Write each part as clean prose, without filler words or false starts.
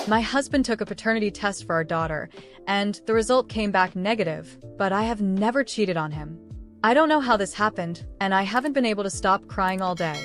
My husband took a paternity test for our daughter, and the result came back negative, but I have never cheated on him. I don't know how this happened, and I haven't been able to stop crying all day.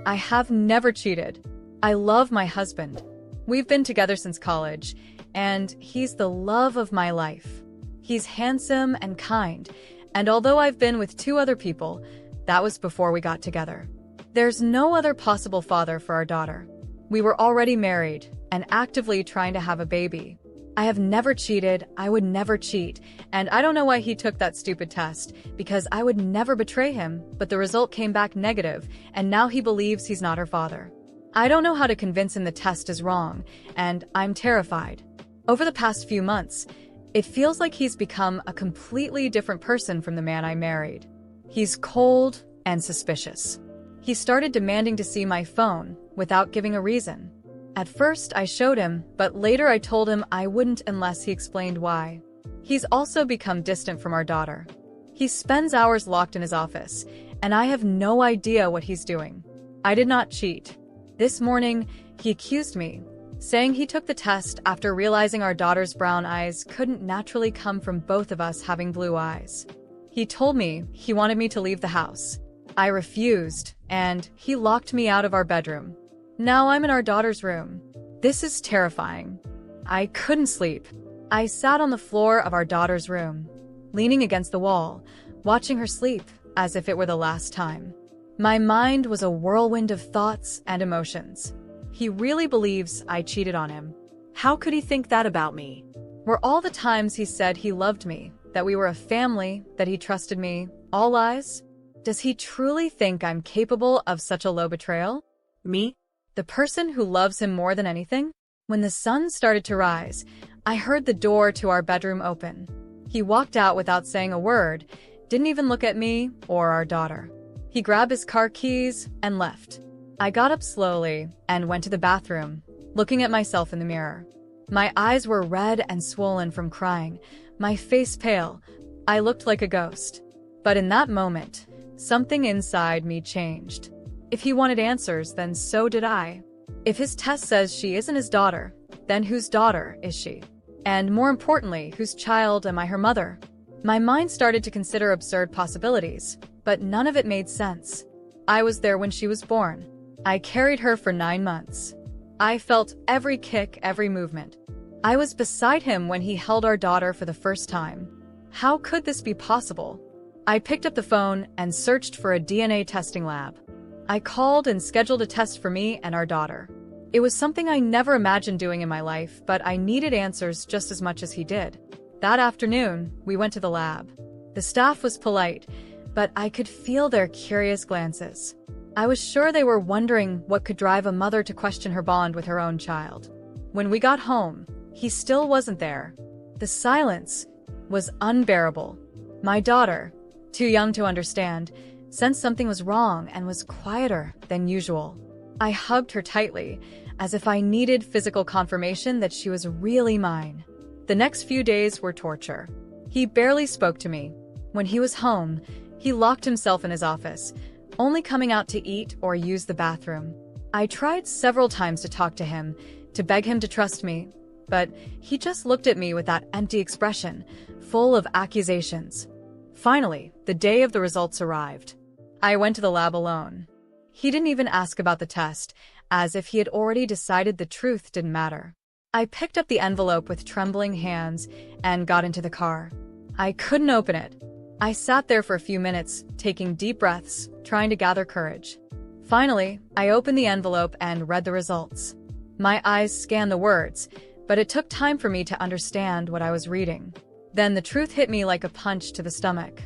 I have never cheated. I love my husband. We've been together since college, and he's the love of my life. He's handsome and kind, and although I've been with 2 other people, that was before we got together. There's no other possible father for our daughter. We were already married and actively trying to have a baby. I have never cheated, I would never cheat, and I don't know why he took that stupid test, because I would never betray him, but the result came back negative, and now he believes he's not her father. I don't know how to convince him the test is wrong, and I'm terrified. Over the past few months, it feels like he's become a completely different person from the man I married. He's cold and suspicious. He started demanding to see my phone without giving a reason. At first, I showed him, but later I told him I wouldn't unless he explained why. He's also become distant from our daughter. He spends hours locked in his office, and I have no idea what he's doing. I did not cheat. This morning, he accused me, saying he took the test after realizing our daughter's brown eyes couldn't naturally come from both of us having blue eyes. He told me he wanted me to leave the house. I refused, and he locked me out of our bedroom. Now I'm in our daughter's room. This is terrifying. I couldn't sleep. I sat on the floor of our daughter's room, leaning against the wall, watching her sleep as if it were the last time. My mind was a whirlwind of thoughts and emotions. He really believes I cheated on him. How could he think that about me? Were all the times he said he loved me, that we were a family, that he trusted me, all lies? Does he truly think I'm capable of such a low betrayal? Me? The person who loves him more than anything? When the sun started to rise, I heard the door to our bedroom open. He walked out without saying a word, didn't even look at me or our daughter. He grabbed his car keys and left. I got up slowly and went to the bathroom, looking at myself in the mirror. My eyes were red and swollen from crying, my face pale. I looked like a ghost. But in that moment, something inside me changed. If he wanted answers, then so did I. If his test says she isn't his daughter, then whose daughter is she? And more importantly, whose child am I, her mother? My mind started to consider absurd possibilities, but none of it made sense. I was there when she was born. I carried her for 9 months. I felt every kick, every movement. I was beside him when he held our daughter for the first time. How could this be possible? I picked up the phone and searched for a DNA testing lab. I called and scheduled a test for me and our daughter. It was something I never imagined doing in my life, but I needed answers just as much as he did. That afternoon, we went to the lab. The staff was polite, but I could feel their curious glances. I was sure they were wondering what could drive a mother to question her bond with her own child. When we got home, he still wasn't there. The silence was unbearable. My daughter, too young to understand, sensed something was wrong and was quieter than usual. I hugged her tightly, as if I needed physical confirmation that she was really mine. The next few days were torture. He barely spoke to me. When he was home, he locked himself in his office, only coming out to eat or use the bathroom. I tried several times to talk to him, to beg him to trust me, but he just looked at me with that empty expression, full of accusations. Finally, the day of the results arrived. I went to the lab alone. He didn't even ask about the test, as if he had already decided the truth didn't matter. I picked up the envelope with trembling hands and got into the car. I couldn't open it. I sat there for a few minutes, taking deep breaths, trying to gather courage. Finally, I opened the envelope and read the results. My eyes scanned the words, but it took time for me to understand what I was reading. Then the truth hit me like a punch to the stomach.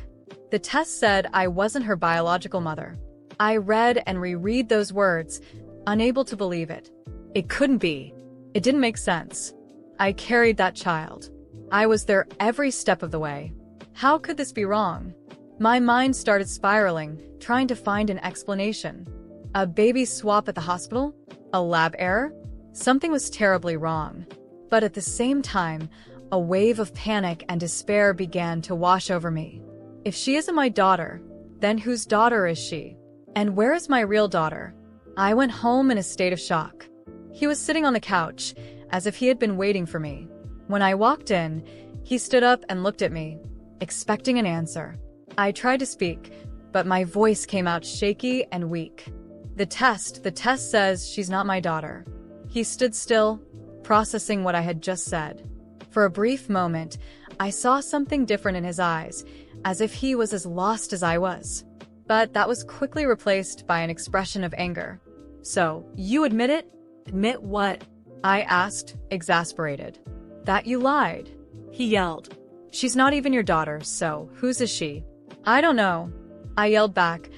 The test said I wasn't her biological mother. I read and reread those words, unable to believe it. It couldn't be. It didn't make sense. I carried that child. I was there every step of the way. How could this be wrong? My mind started spiraling, trying to find an explanation. A baby swap at the hospital? A lab error? Something was terribly wrong. But at the same time, a wave of panic and despair began to wash over me. If she isn't my daughter, then whose daughter is she? And where is my real daughter? I went home in a state of shock. He was sitting on the couch, as if he had been waiting for me. When I walked in, he stood up and looked at me, expecting an answer. I tried to speak, but my voice came out shaky and weak. The test says she's not my daughter. He stood still, processing what I had just said. For a brief moment, I saw something different in his eyes, as if he was as lost as I was. But that was quickly replaced by an expression of anger. "So, you admit it?" "Admit what?" I asked, exasperated. "That you lied," he yelled. "She's not even your daughter, so whose is she?" "I don't know," I yelled back,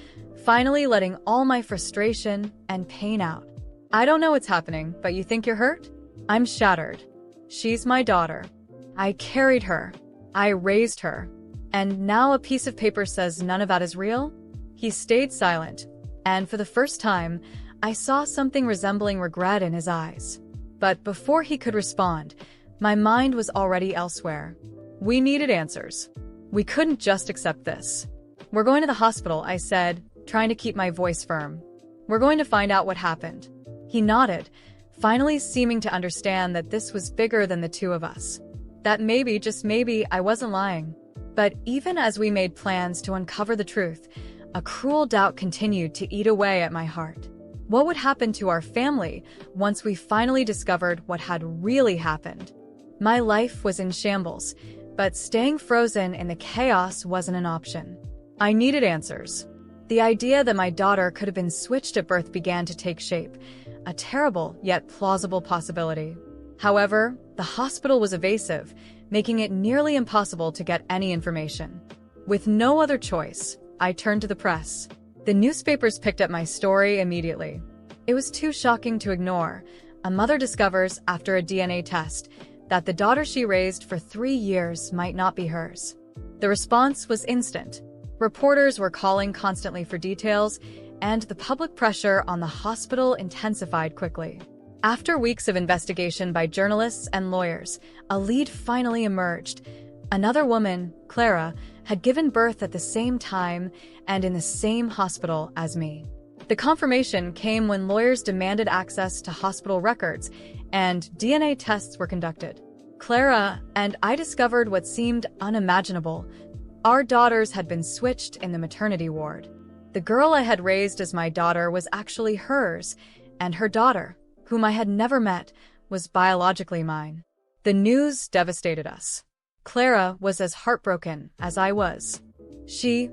finally letting all my frustration and pain out. "I don't know what's happening, but you think you're hurt?" I'm shattered. She's my daughter. I carried her. I raised her. And now a piece of paper says none of that is real? He stayed silent, and for the first time, I saw something resembling regret in his eyes. But before he could respond, my mind was already elsewhere. We needed answers. We couldn't just accept this. "We're going to the hospital," I said, trying to keep my voice firm. "We're going to find out what happened." He nodded, finally seeming to understand that this was bigger than the two of us. That maybe, just maybe, I wasn't lying. But even as we made plans to uncover the truth, a cruel doubt continued to eat away at my heart. What would happen to our family once we finally discovered what had really happened? My life was in shambles, but staying frozen in the chaos wasn't an option. I needed answers. The idea that my daughter could have been switched at birth began to take shape, a terrible yet plausible possibility. However, the hospital was evasive, making it nearly impossible to get any information. With no other choice, I turned to the press. The newspapers picked up my story immediately. It was too shocking to ignore. A mother discovers, after a DNA test, that the daughter she raised for 3 years might not be hers. The response was instant. Reporters were calling constantly for details, and the public pressure on the hospital intensified quickly. After weeks of investigation by journalists and lawyers, a lead finally emerged. Another woman, Clara, had given birth at the same time and in the same hospital as me. The confirmation came when lawyers demanded access to hospital records, and DNA tests were conducted. Clara and I discovered what seemed unimaginable. Our daughters had been switched in the maternity ward. The girl I had raised as my daughter was actually hers, and her daughter, whom I had never met, was biologically mine. The news devastated us. Clara was as heartbroken as I was. She,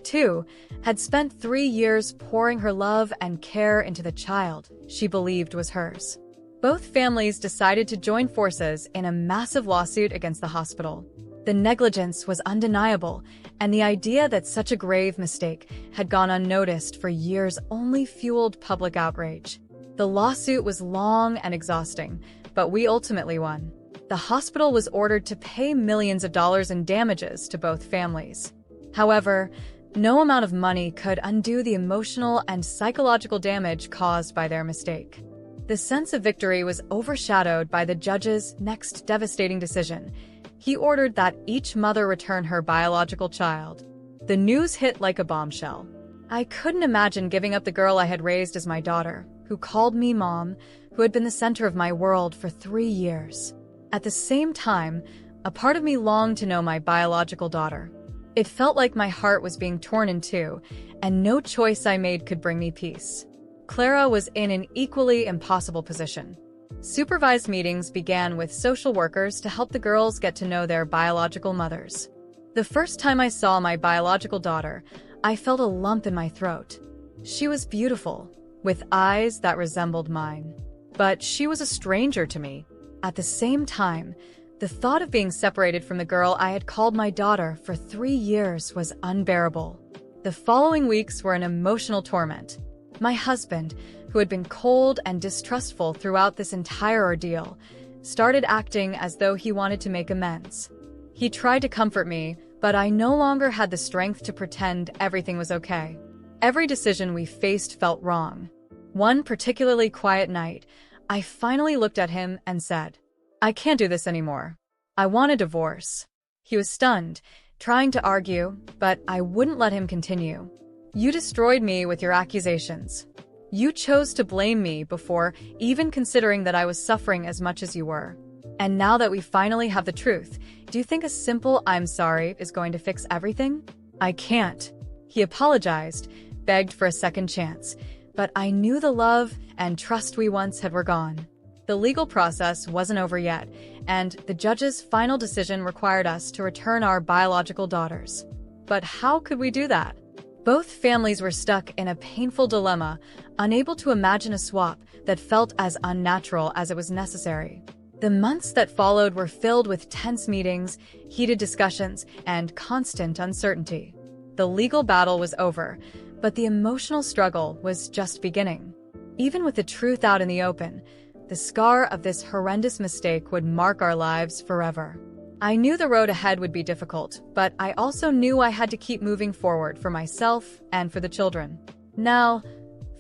too, had spent 3 years pouring her love and care into the child she believed was hers. Both families decided to join forces in a massive lawsuit against the hospital. The negligence was undeniable, and the idea that such a grave mistake had gone unnoticed for years only fueled public outrage. The lawsuit was long and exhausting, but we ultimately won. The hospital was ordered to pay millions of dollars in damages to both families. However, no amount of money could undo the emotional and psychological damage caused by their mistake. The sense of victory was overshadowed by the judge's next devastating decision. He ordered that each mother return her biological child. The news hit like a bombshell. I couldn't imagine giving up the girl I had raised as my daughter, who called me mom, who had been the center of my world for 3 years. At the same time, a part of me longed to know my biological daughter. It felt like my heart was being torn in two, and no choice I made could bring me peace. Clara was in an equally impossible position. Supervised meetings began with social workers to help the girls get to know their biological mothers. The first time I saw my biological daughter, I felt a lump in my throat. She was beautiful, with eyes that resembled mine. But she was a stranger to me. At the same time, the thought of being separated from the girl I had called my daughter for 3 years was unbearable. The following weeks were an emotional torment. My husband, who had been cold and distrustful throughout this entire ordeal, started acting as though he wanted to make amends. He tried to comfort me, but I no longer had the strength to pretend everything was okay. Every decision we faced felt wrong. One particularly quiet night, I finally looked at him and said, "I can't do this anymore. I want a divorce." He was stunned, trying to argue, but I wouldn't let him continue. "You destroyed me with your accusations. You chose to blame me before even considering that I was suffering as much as you were. And now that we finally have the truth, do you think a simple "I'm sorry" is going to fix everything? I can't. He apologized, begged for a second chance, but I knew the love and trust we once had were gone. The legal process wasn't over yet, and the judge's final decision required us to return our biological daughters. But how could we do that? Both families were stuck in a painful dilemma, unable to imagine a swap that felt as unnatural as it was necessary. The months that followed were filled with tense meetings, heated discussions, and constant uncertainty. The legal battle was over, but the emotional struggle was just beginning. Even with the truth out in the open, the scar of this horrendous mistake would mark our lives forever. I knew the road ahead would be difficult, but I also knew I had to keep moving forward for myself and for the children. Now,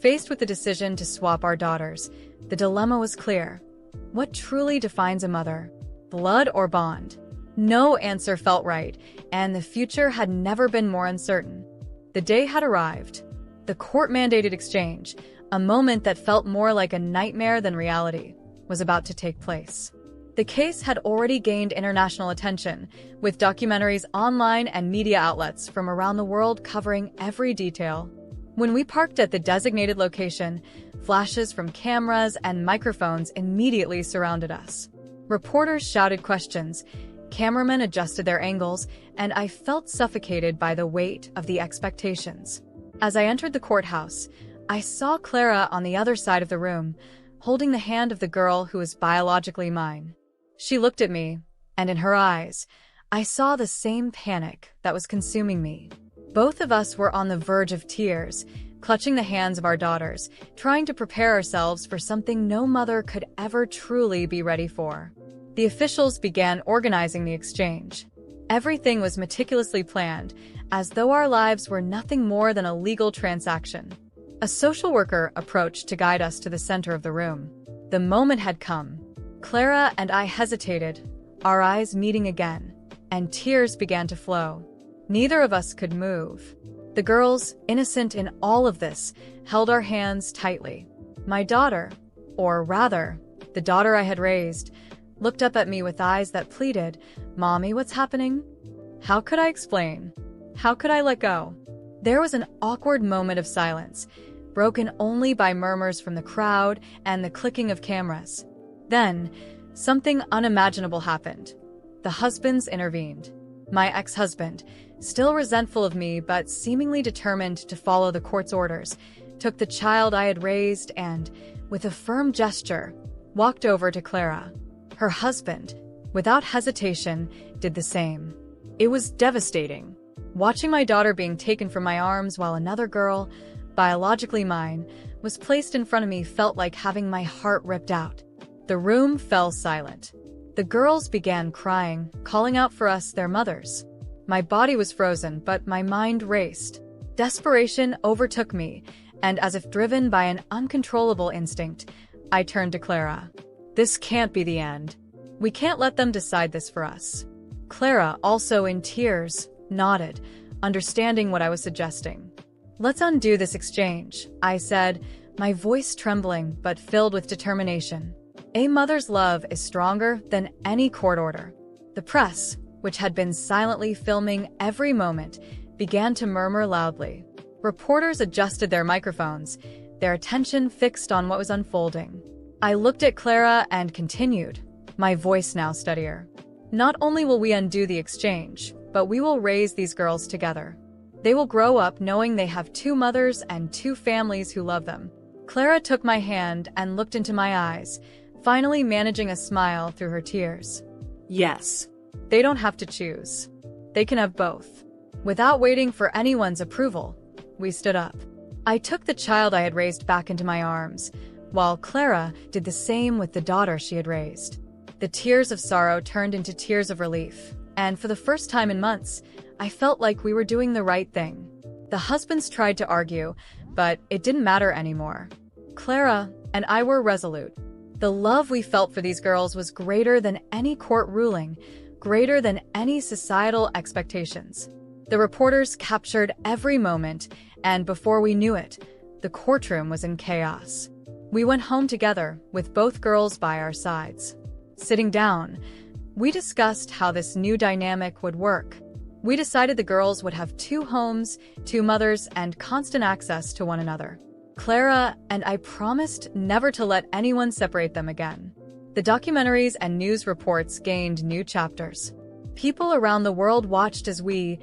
faced with the decision to swap our daughters, the dilemma was clear. What truly defines a mother? Blood or bond? No answer felt right, and the future had never been more uncertain. The day had arrived. The court-mandated exchange, a moment that felt more like a nightmare than reality, was about to take place. The case had already gained international attention, with documentaries online and media outlets from around the world covering every detail. When we parked at the designated location, flashes from cameras and microphones immediately surrounded us. Reporters shouted questions, cameramen adjusted their angles, and I felt suffocated by the weight of the expectations. As I entered the courthouse, I saw Clara on the other side of the room, holding the hand of the girl who was biologically mine. She looked at me, and in her eyes, I saw the same panic that was consuming me. Both of us were on the verge of tears, clutching the hands of our daughters, trying to prepare ourselves for something no mother could ever truly be ready for. The officials began organizing the exchange. Everything was meticulously planned, as though our lives were nothing more than a legal transaction. A social worker approached to guide us to the center of the room. The moment had come. Clara and I hesitated, our eyes meeting again, and tears began to flow. Neither of us could move. The girls, innocent in all of this, held our hands tightly. My daughter, or rather, the daughter I had raised, looked up at me with eyes that pleaded, "Mommy, what's happening?" How could I explain? How could I let go? There was an awkward moment of silence, broken only by murmurs from the crowd and the clicking of cameras. Then, something unimaginable happened. The husbands intervened. My ex-husband, still resentful of me but seemingly determined to follow the court's orders, took the child I had raised and, with a firm gesture, walked over to Clara. Her husband, without hesitation, did the same. It was devastating. Watching my daughter being taken from my arms while another girl, biologically mine, was placed in front of me felt like having my heart ripped out. The room fell silent. The girls began crying, calling out for us, their mothers. My body was frozen, but my mind raced. Desperation overtook me, and as if driven by an uncontrollable instinct, I turned to Clara. This can't be the end. We can't let them decide this for us. Clara, also in tears, nodded, understanding what I was suggesting. Let's undo this exchange, I said, my voice trembling but filled with determination. A mother's love is stronger than any court order. The press, which had been silently filming every moment, began to murmur loudly. Reporters adjusted their microphones, their attention fixed on what was unfolding. I looked at Clara and continued, my voice now steadier. Not only will we undo the exchange, but we will raise these girls together. They will grow up knowing they have two mothers and two families who love them. Clara took my hand and looked into my eyes, finally managing a smile through her tears. Yes. They don't have to choose. They can have both. Without waiting for anyone's approval, we stood up. I took the child I had raised back into my arms, while Clara did the same with the daughter she had raised. The tears of sorrow turned into tears of relief, and for the first time in months, I felt like we were doing the right thing. The husbands tried to argue, but it didn't matter anymore. Clara and I were resolute. The love we felt for these girls was greater than any court ruling, greater than any societal expectations. The reporters captured every moment, and before we knew it, The courtroom was in chaos. We went home together, with both girls by our sides. Sitting down, we discussed how this new dynamic would work. We decided the girls would have 2 homes, 2 mothers, and constant access to one another. Clara and I promised never to let anyone separate them again. The documentaries and news reports gained new chapters. People around the world watched as we,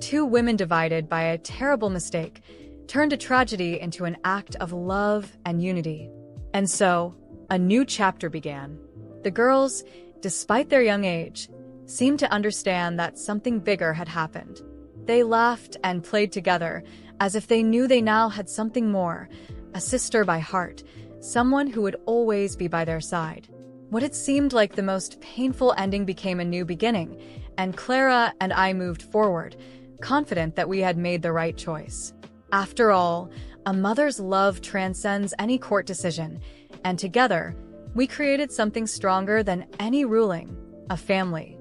2 women divided by a terrible mistake, turned a tragedy into an act of love and unity. And so, a new chapter began. The girls, despite their young age, seemed to understand that something bigger had happened. They laughed and played together, as if they knew they now had something more, a sister by heart, someone who would always be by their side. What had seemed like the most painful ending became a new beginning, and Clara and I moved forward, confident that we had made the right choice. After all, a mother's love transcends any court decision, and together, we created something stronger than any ruling, a family.